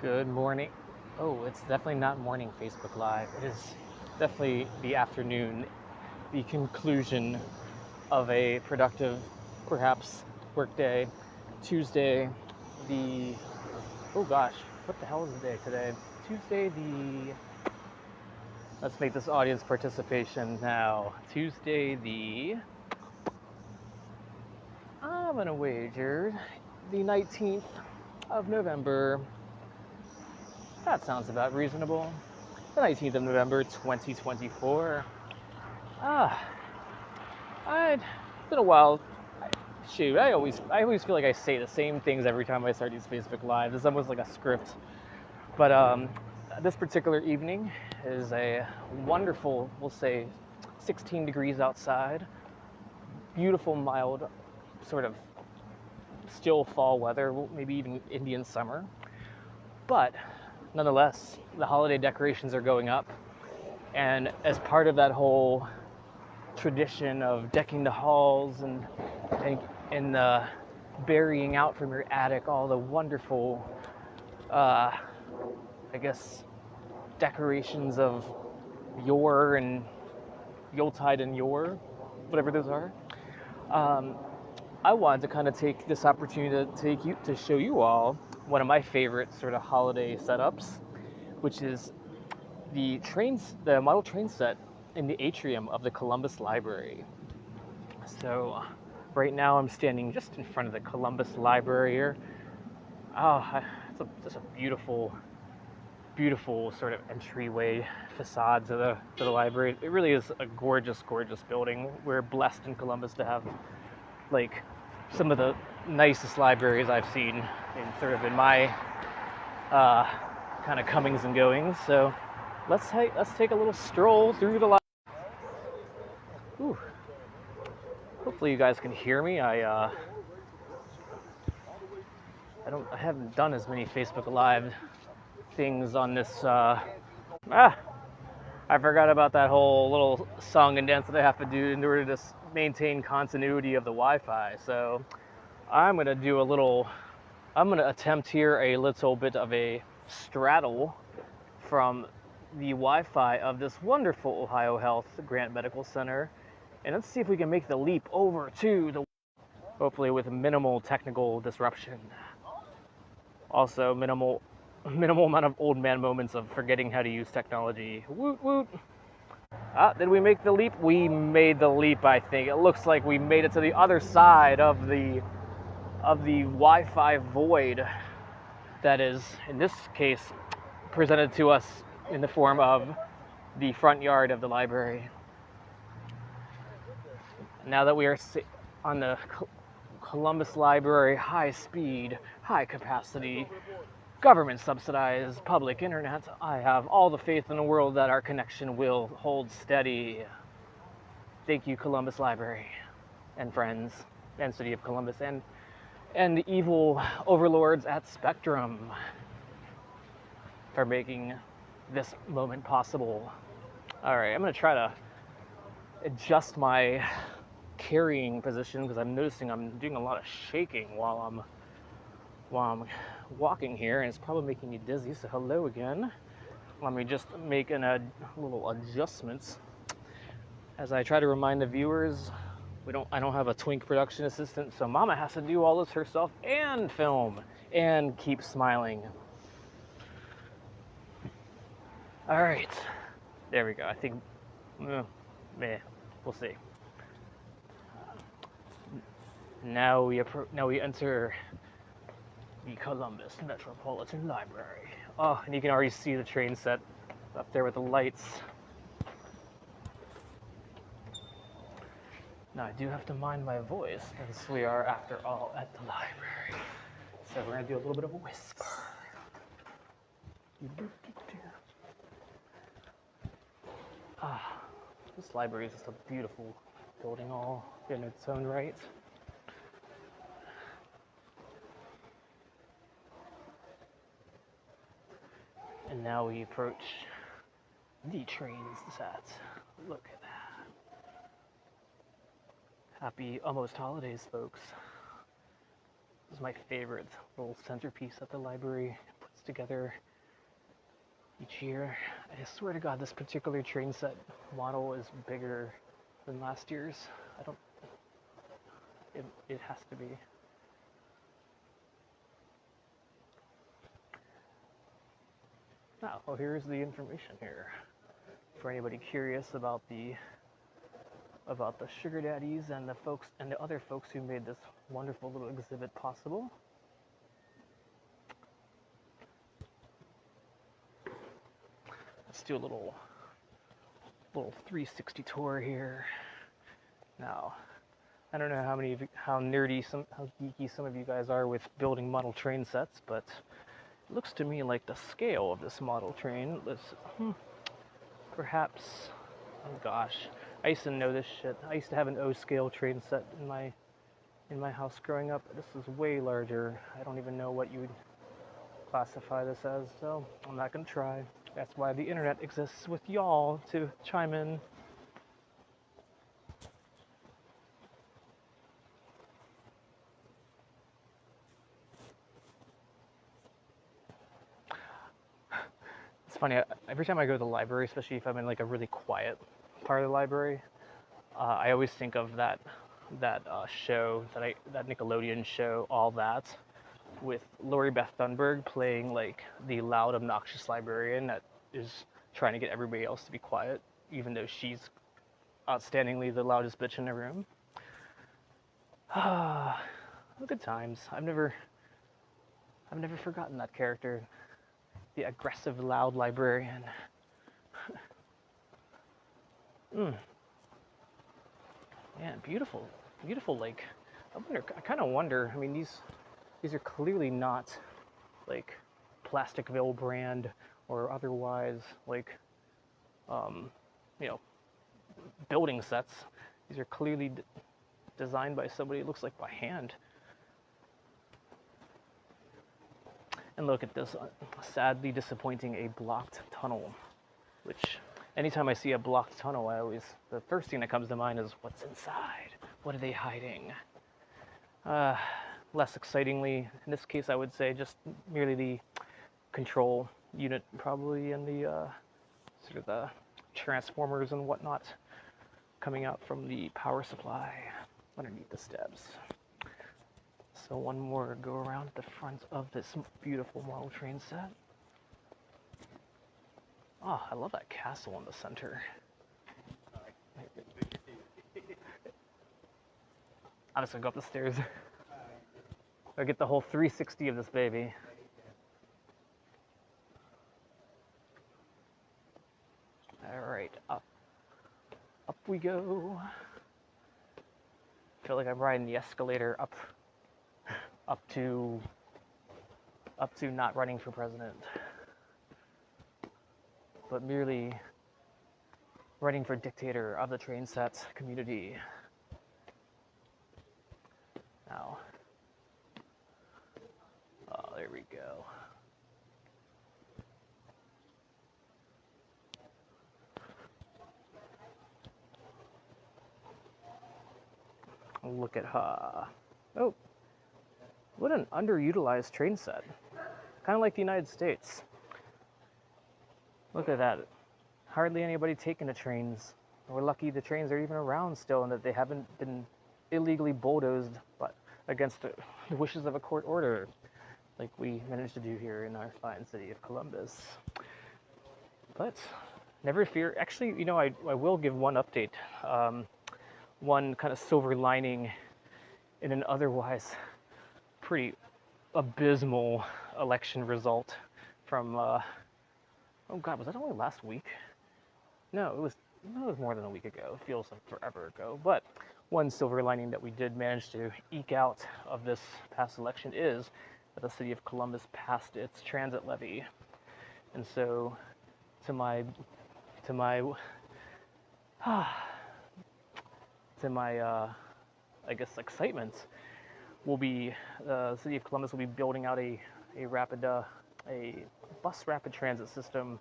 Good morning. Oh, it's definitely not morning Facebook Live. It is definitely the afternoon, the conclusion of a productive, perhaps, workday. Tuesday, the. Oh gosh, what the hell is the day today? Tuesday, the. Let's make this audience participation now. Tuesday, the. I'm gonna wager the 19th of November. That sounds about reasonable. The 19th of November, 2024. Ah, it's been a while. Shoot, I always feel like I say the same things every time I start these Facebook Lives. It's almost like a script. But this particular evening is a wonderful, we'll say, 16 degrees outside. Beautiful, mild, sort of still fall weather, maybe even Indian summer. But nonetheless, the holiday decorations are going up. And as part of that whole tradition of decking the halls and burying out from your attic all the wonderful, I guess, decorations of yore and Yuletide and yore, whatever those are. I wanted to kind of take this opportunity to show you all one of my favorite sort of holiday setups, which is the model train set in the atrium of the Columbus Library. So right now I'm standing just in front of the Columbus Library here. Oh, it's just a beautiful, beautiful sort of entryway facade to the library. It really is a gorgeous, gorgeous building. We're blessed in Columbus to have like some of the nicest libraries I've seen in my kind of comings and goings. So let's take a little stroll through the library. Ooh. Hopefully you guys can hear me. I haven't done as many Facebook Live things on this. I forgot about that whole little song and dance that I have to do in order to maintain continuity of the Wi-Fi. So I'm gonna attempt here a little bit of a straddle from the Wi-Fi of this wonderful Ohio Health Grant Medical Center, and let's see if we can make the leap over to the, hopefully with minimal technical disruption. Also minimal amount of old man moments of forgetting how to use technology. Woot woot. Did we make the leap? We made the leap, I think. It looks like we made it to the other side of the Wi-Fi void that is, in this case, presented to us in the form of the front yard of the library. Now that we are on the Columbus Library high-speed, high-capacity, government-subsidized public internet, I have all the faith in the world that our connection will hold steady. Thank you, Columbus Library and friends and City of Columbus and the evil overlords at Spectrum for making this moment possible. All right, I'm going to try to adjust my carrying position because I'm noticing I'm doing a lot of shaking while I'm walking here, and it's probably making me dizzy. So hello again. Let me just make a little adjustments as I try to remind the viewers. I don't have a twink production assistant, so Mama has to do all this herself and film and keep smiling. All right, there we go. I think, we'll see. Now we enter the Columbus Metropolitan Library. Oh, and you can already see the train set up there with the lights. Now I do have to mind my voice since we are, after all, at the library. So we're gonna do a little bit of a whisper. This library is just a beautiful building all in its own right. And now we approach the train set. Look at that. Happy almost holidays, folks. This is my favorite little centerpiece at the library. It puts together each year. I swear to God, this particular train set model is bigger than last year's. I don't. It has to be. Well, here's the information here for anybody curious about the sugar daddies and the folks and the other folks who made this wonderful little exhibit possible. Let's do a little 360 tour here. Now, I don't know how nerdy, how geeky some of you guys are with building model train sets, but it looks to me like the scale of this model train is perhaps, oh gosh, I used to know this shit. I used to have an O-scale train set in my house growing up. This is way larger. I don't even know what you would classify this as, so I'm not gonna try. That's why the internet exists, with y'all to chime in. It's funny, every time I go to the library, especially if I'm in like a really quiet part of the library, I always think of that show, that Nickelodeon show, All That, with Lori Beth Thunberg playing like the loud, obnoxious librarian that is trying to get everybody else to be quiet, even though she's outstandingly the loudest bitch in the room. Good times. I've never forgotten that character, the aggressive, loud librarian. Man, beautiful lake. I kind of wonder. I mean, these are clearly not like Plasticville brand or otherwise like building sets. These are clearly designed by somebody, it looks like by hand. And look at this, sadly disappointing, a blocked tunnel, which anytime I see a blocked tunnel, the first thing that comes to mind is, what's inside? What are they hiding? Less excitingly, in this case, I would say just merely the control unit, probably, and the sort of the transformers and whatnot coming out from the power supply underneath the steps. So one more go around at the front of this beautiful model train set. Oh, I love that castle in the center. I'm just gonna go up the stairs. I'll get the whole 360 of this baby. Alright, up we go. I feel like I'm riding the escalator up to not running for president, but merely running for dictator of the train set community. Now, oh, there we go. Look at her. Oh, what an underutilized train set. Kind of like the United States. Look at that. Hardly anybody taking the trains. We're lucky the trains are even around still and that they haven't been illegally bulldozed but against the wishes of a court order, like we managed to do here in our fine city of Columbus. But never fear. Actually, I will give one update. One kind of silver lining in an otherwise pretty abysmal election result from, oh God, was that only last week? No, it was more than a week ago. It feels like forever ago. But one silver lining that we did manage to eke out of this past election is that the city of Columbus passed its transit levy. And so, to my I guess excitement, the city of Columbus will be building out a bus rapid transit system,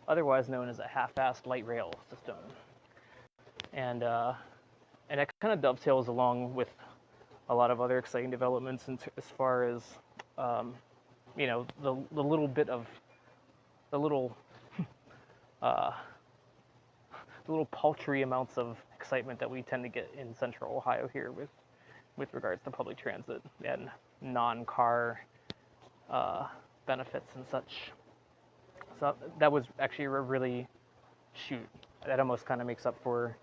otherwise known as a half-assed light rail system, and that kind of dovetails along with a lot of other exciting developments as far as the little bit of the little uh, the little paltry amounts of excitement that we tend to get in Central Ohio here with regards to public transit and non-car benefits and such. So that was actually a really that almost kind of makes up for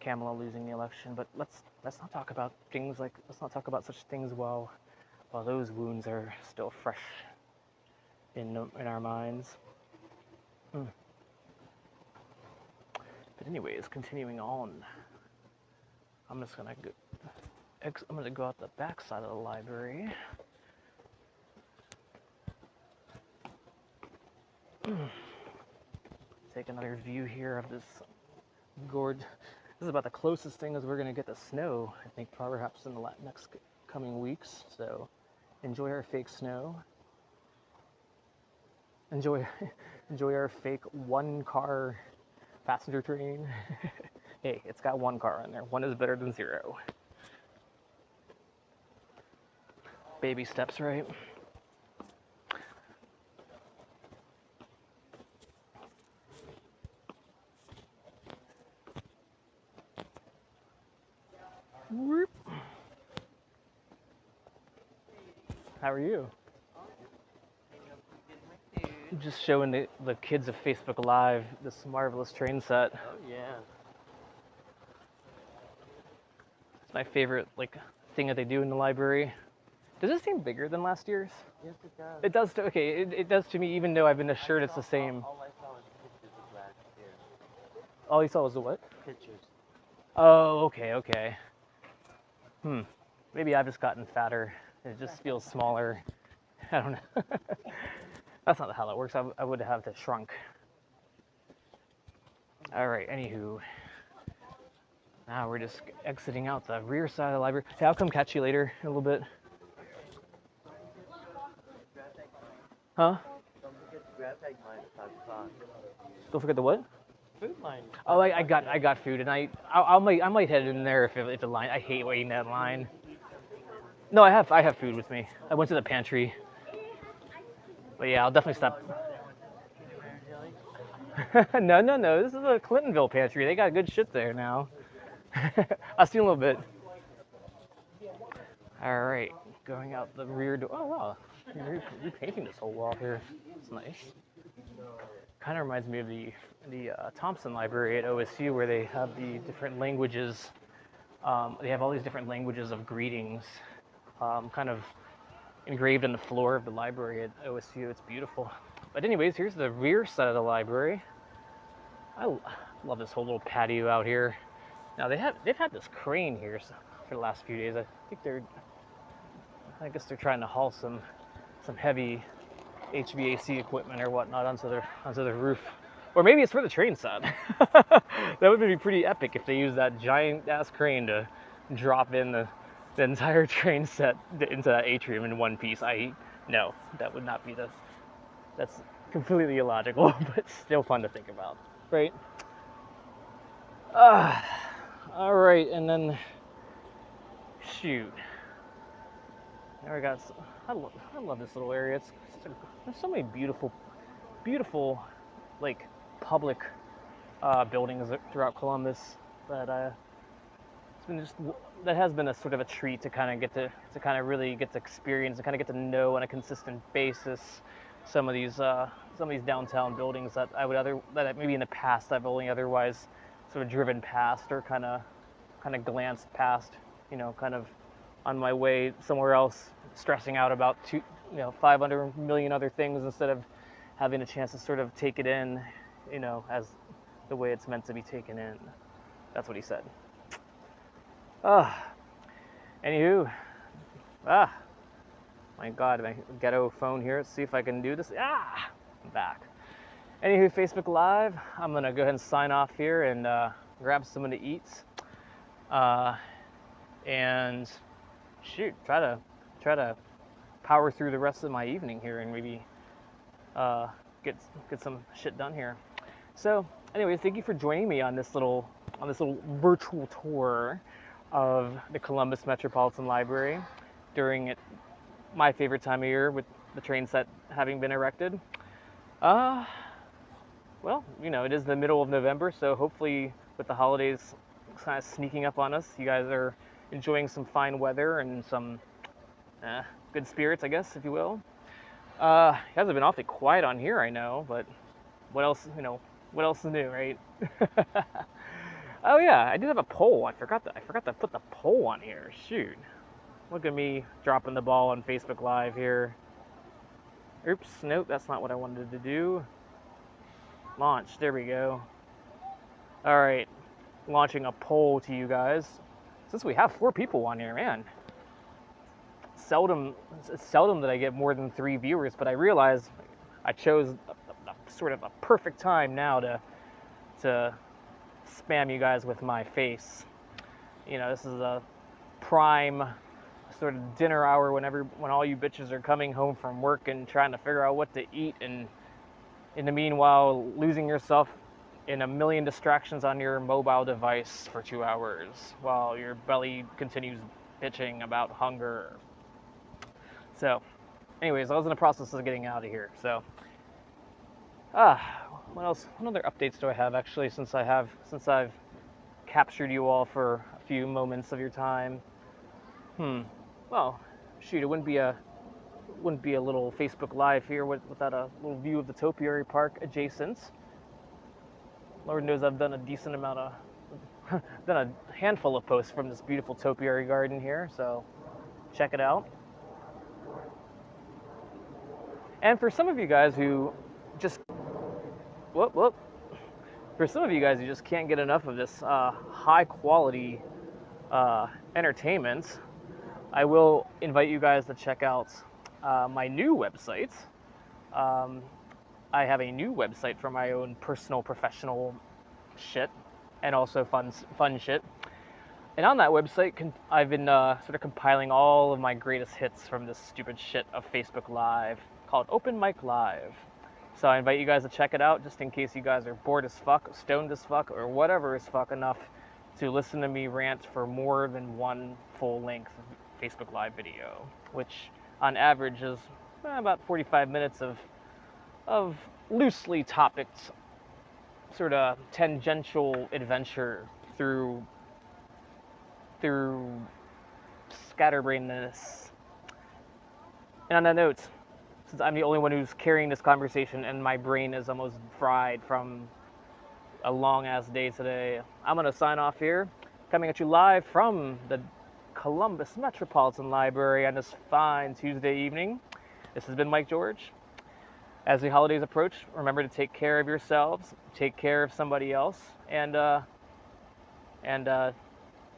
Kamala losing the election. But let's not talk about such things while those wounds are still fresh in our minds. But anyways, continuing on, I'm gonna go out the back side of the library. Take another view here of this gorge. This is about the closest thing as we're gonna get to snow, I think, perhaps in the next coming weeks. So enjoy our fake snow. Enjoy our fake one-car passenger train. Hey, it's got one car on there. One is better than zero. Baby steps, right? Whoop. How are you? Just showing the kids of Facebook Live this marvelous train set. Oh yeah. It's my favorite thing that they do in the library. Does it seem bigger than last year's? Yes, it does. It does. Okay, it does to me, even though I've been assured it's the same. All I saw was pictures of last year. All you saw was the what? Pictures. Oh, okay. Maybe I've just gotten fatter. It just feels smaller. I don't know. That's not how that works. I would have to shrunk. All right, anywho. Now we're just exiting out the rear side of the library. Hey, I'll come catch you later in a little bit. Huh? Don't forget to grab that mine at 5 o'clock. Don't forget the what? Food line. Oh, I got food, and I might head in there if the line. I hate waiting that line. No, I have food with me. I went to the pantry. But yeah, I'll definitely stop. No. This is a Clintonville pantry. They got good shit there now. I'll see you in a little bit. All right, going out the rear door. Oh wow, you're repainting this whole wall here. It's nice. Kind of reminds me of the Thompson Library at OSU, where they have the different languages. They have all these different languages of greetings, kind of engraved on the floor of the library at OSU. It's beautiful. But anyways, here's the rear side of the library. I love this whole little patio out here. Now they've had this crane here for the last few days. I guess they're trying to haul some heavy HVAC equipment or whatnot onto the roof. Or maybe it's for the train set. That would be pretty epic if they used that giant ass crane to drop in the entire train set into that atrium in one piece. No, that would not be that's completely illogical, but still fun to think about, right? All right, and then shoot. Now I love this little area. There's so many beautiful public buildings throughout Columbus that that has been a sort of a treat to kind of really get to experience and kind of get to know on a consistent basis some of these downtown buildings that that maybe in the past I've only otherwise sort of driven past or kind of glanced past, kind of on my way somewhere else, stressing out about 500 million other things instead of having a chance to sort of take it in, as the way it's meant to be taken in. That's what he said. Anywho, my God, my ghetto phone here. Let's see if I can do this. I'm back. Anywho, Facebook Live. I'm gonna go ahead and sign off here and grab something to eat, and shoot, try to power through the rest of my evening here and maybe get some shit done here. So, anyways, thank you for joining me on this little virtual tour of the Columbus Metropolitan Library during my favorite time of year, the train set having been erected. Well, you know, it is the middle of November, so hopefully with the holidays kind of sneaking up on us, you guys are enjoying some fine weather and some good spirits, I guess, if you will. You guys have been awfully quiet on here, I know, but what else, you know, what else is new, right? Oh yeah, I did have a poll. I forgot to put the poll on here. Shoot. Look at me dropping the ball on Facebook Live here. Oops, nope, that's not what I wanted to do. Launch, there we go. All right, launching a poll to you guys. Since we have 4 people on here, man. It's seldom that I get more than 3 viewers, but I realize I chose a sort of a perfect time now to spam you guys with my face. You know, this is a prime sort of dinner hour when all you bitches are coming home from work and trying to figure out what to eat, and in the meanwhile losing yourself in a million distractions on your mobile device for 2 hours while your belly continues bitching about hunger. So, anyways, I was in the process of getting out of here. So, what else? What other updates do I have actually since I've captured you all for a few moments of your time? Well, shoot, it wouldn't be a little Facebook Live here without a little view of the topiary park adjacent. Lord knows I've done a decent amount of done a handful of posts from this beautiful topiary garden here, so check it out. And for some of you guys who just for some of you guys who just can't get enough of this high quality entertainment, I will invite you guys to check out my new website. I have a new website for my own personal, professional shit, and also fun shit. And on that website, I've been sort of compiling all of my greatest hits from this stupid shit of Facebook Live called Open Mic Live. So I invite you guys to check it out, just in case you guys are bored as fuck, stoned as fuck, or whatever is fuck enough to listen to me rant for more than one full-length Facebook Live video, which on average is about 45 minutes of loosely topicked, sort of tangential adventure through scatterbrainness. And on that note, since I'm the only one who's carrying this conversation and my brain is almost fried from a long-ass day today, I'm going to sign off here, coming at you live from the Columbus Metropolitan Library on this fine Tuesday evening. This has been Mike George. As the holidays approach, remember to take care of yourselves, take care of somebody else, and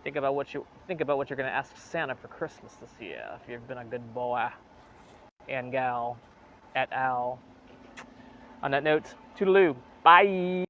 think about what you're going to ask Santa for Christmas this year. If you've been a good boy and gal et al. On that note, toodaloo, bye.